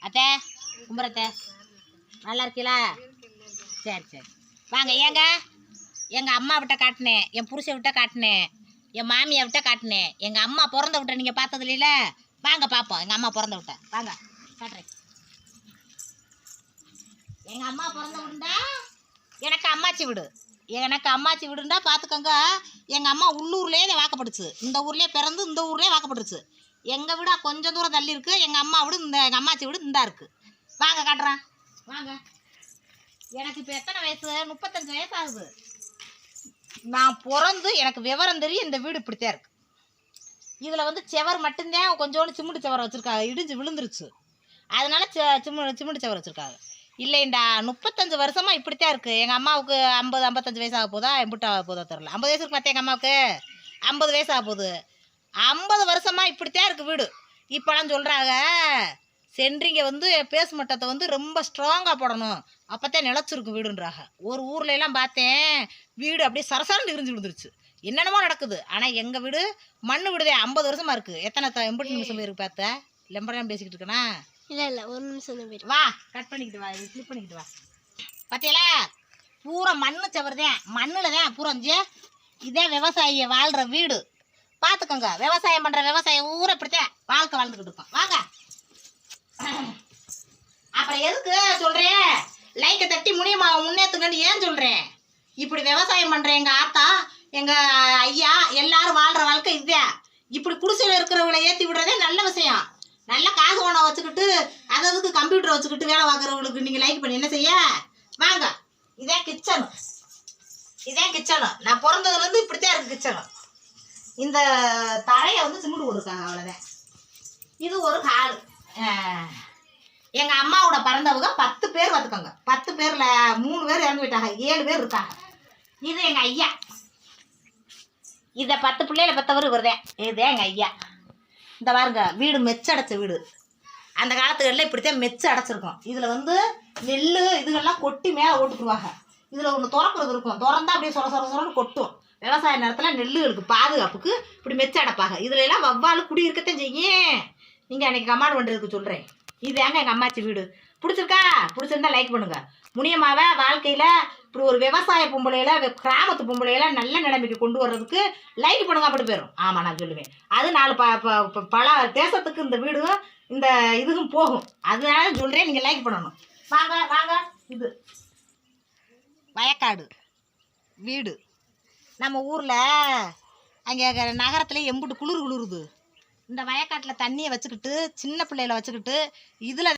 அத்தை கும்புறத்தை நல்லா இருக்கீங்களா? சரி சரி வாங்க. ஏங்க எங்கள் அம்மா விட்ட காட்டினேன், என் புருஷை விட்ட காட்டினேன், என் மாமியை விட்ட காட்டினேன், எங்கள் அம்மா பிறந்த விட்ட நீங்கள் பார்த்தது இல்லையில. வாங்க பார்ப்போம் எங்கள் அம்மா பிறந்த விட்ட. வாங்க காட்டுறேன். எங்கள் அம்மா பிறந்த விடுண்டா எனக்கு அம்மாச்சி வீடு. எனக்கு அம்மாச்சி வீடுண்டா பார்த்துக்கோங்க. எங்கள் அம்மா உள்ளூர்லேயே வாக்கப்படுச்சு. இந்த ஊர்லேயே பிறந்து இந்த ஊர்லேயே வாக்கப்படுச்சு. எங்கள் வீடா கொஞ்சம் தூரம் தள்ளி இருக்குது. எங்கள் அம்மா வீடு இந்த எங்கள் அம்மாச்சி வீடு இந்தா இருக்குது. வாங்க காட்டுறேன் வாங்க. எனக்கு இப்போ எத்தனை வயசு? 35 வயசு ஆகுது. நான் பிறந்து எனக்கு விவரம் தெரியும் இந்த வீடு இப்படித்தான் இருக்குது. இதில் வந்து செவர் மட்டும்தான் கொஞ்சோண்டு சிமெண்ட் செவரை வச்சுருக்காங்க, இடிஞ்சு விழுந்துருச்சு. அதனால சிமெண்ட் செவர் வச்சுருக்காங்க. இல்லைண்டா 35 வருஷமாக இப்படித்தான் இருக்குது. எங்கள் அம்மாவுக்கு 50-55 வயசு ஆக போதா, எம்பிட்டு ஆக போதா தெரில. 50 வயசுக்கு பார்த்தேன் எங்கள் அம்மாவுக்கு 50 வயசு ஆக போகுது. 50 வருஷமாக இப்படித்தான் இருக்குது வீடு. இப்போலாம் சொல்கிறாங்க சென்ட்ரிங்க வந்து பேஸ்மட்டத்தை வந்து ரொம்ப ஸ்ட்ராங்காக போடணும், அப்போத்தான் நிலச்சிருக்கு வீடுன்றாங்க. ஒரு ஊர்லெலாம் பார்த்தேன் வீடு அப்படியே சரசரன்னு இருந்து விழுந்துருச்சு. என்னென்னமோ நடக்குது. ஆனால் எங்கள் வீடு மண் வீடுதே 50 வருஷமாக இருக்குது. எத்தனை எம்பிட்டு நிமிஷம் இருக்கு பார்த்த? லெம்பரெல்லாம் பேசிக்கிட்டு இருக்கேனா? இல்லை ஒரு நிமிஷம் தான். வா கட் பண்ணிக்கிட்டு வா, கிளிப் பண்ணிக்கிட்டு வா. பார்த்தீங்களா பூரா மண்ணு சவர்தான், மண்ணில் தான் பூரஞ்சு. இதே விவசாயியை வாழ்கிற வீடு. பார்த்துக்கோங்க, விவசாயம் பண்ணுற விவசாயம் ஊரை இப்படித்தான் வாழ்க்கை வாழ்ந்துக்கிட்டு இருக்கோம். வாங்க. அப்புறம் எதுக்கு சொல்கிறேன் லைக்கை தட்டி முன்னேற்றுங்கன்னு ஏன் சொல்கிறேன்? இப்படி விவசாயம் பண்ணுற எங்கள் ஆத்தா எங்கள் ஐயா எல்லாரும் வாழ்கிற வாழ்க்கை இதுதான். இப்படி குடிசையில் இருக்கிறவங்களை ஏற்றி விடுறதே நல்ல விஷயம். நல்ல காசு ஓனை வச்சுக்கிட்டு அதுக்கு கம்ப்யூட்டர் வச்சுக்கிட்டு வேலை பார்க்குறவங்களுக்கு நீங்கள் லைக் பண்ணி என்ன செய்ய? வாங்க. இதே கிச்சனு, இதே கிச்சனு. நான் பிறந்ததுலேருந்து இப்படித்தான் இருக்குது கிச்சனு. இந்த தரையை வந்து சிமெண்ட் கொடுக்காங்க, அவ்வளோதான். இது ஒரு ஹால். எங்கள் அம்மாவோட பிறந்தவங்க 10 பேர் பார்த்துக்கோங்க. 10 பேரில் 3 பேர் இறந்து போயிட்டாங்க, 7 பேர் இருக்காங்க. இது எங்கள் ஐயா. இதை 10 பிள்ளையில பெற்றவர் இவர்தான். இதுதான் எங்கள் ஐயா. இந்த பாருங்க வீடு மெச்ச அடைச்ச வீடு. அந்த காலத்துகளில் இப்படித்தான் மெச்ச அடைச்சிருக்கோம். இதில் வந்து நெல் இதுகள்லாம் கொட்டி மேலே ஓட்டுக்குருவாங்க. இதில் ஒன்று திறக்கிறது இருக்கும், திறந்தா அப்படியே சொரன்னு கொட்டும். விவசாய நேரத்தில் நெல்லுகளுக்கு பாதுகாப்புக்கு இப்படி மெச்ச அடைப்பாங்க. இதுல எல்லாம் வவ்வால் குடி இருக்கத்தான் செய்யும். நீங்கள் அன்றைக்கி கமாண்ட் பண்ணுறதுக்கு சொல்கிறேன். இது ஏங்க எங்கள் அம்மாச்சி வீடு. பிடிச்சிருக்கா? பிடிச்சிருந்தா லைக் பண்ணுங்கள். முனியம்மாவை வாழ்க்கையில் இப்படி ஒரு விவசாய பொம்பளையில கிராமத்து பொம்பளையில நல்ல நிலைமைக்கு கொண்டு வர்றதுக்கு லைக் பண்ணுங்க. அப்படி போயிடும். ஆமாம் நான் சொல்லுவேன். அது 4 பல தேசத்துக்கு இந்த வீடும் இந்த இதுக்கும் போகும். அதனால சொல்கிறேன் நீங்கள் லைக் பண்ணணும். வாங்க வாங்க. இது வயக்காடு வீடு. நம்ம ஊரில் அங்கே நகரத்தில் எம்புட்டு குளிருது. இந்த வயக்காட்டில் தண்ணியை வச்சுக்கிட்டு சின்ன பிள்ளைகளை வச்சுக்கிட்டு இதில்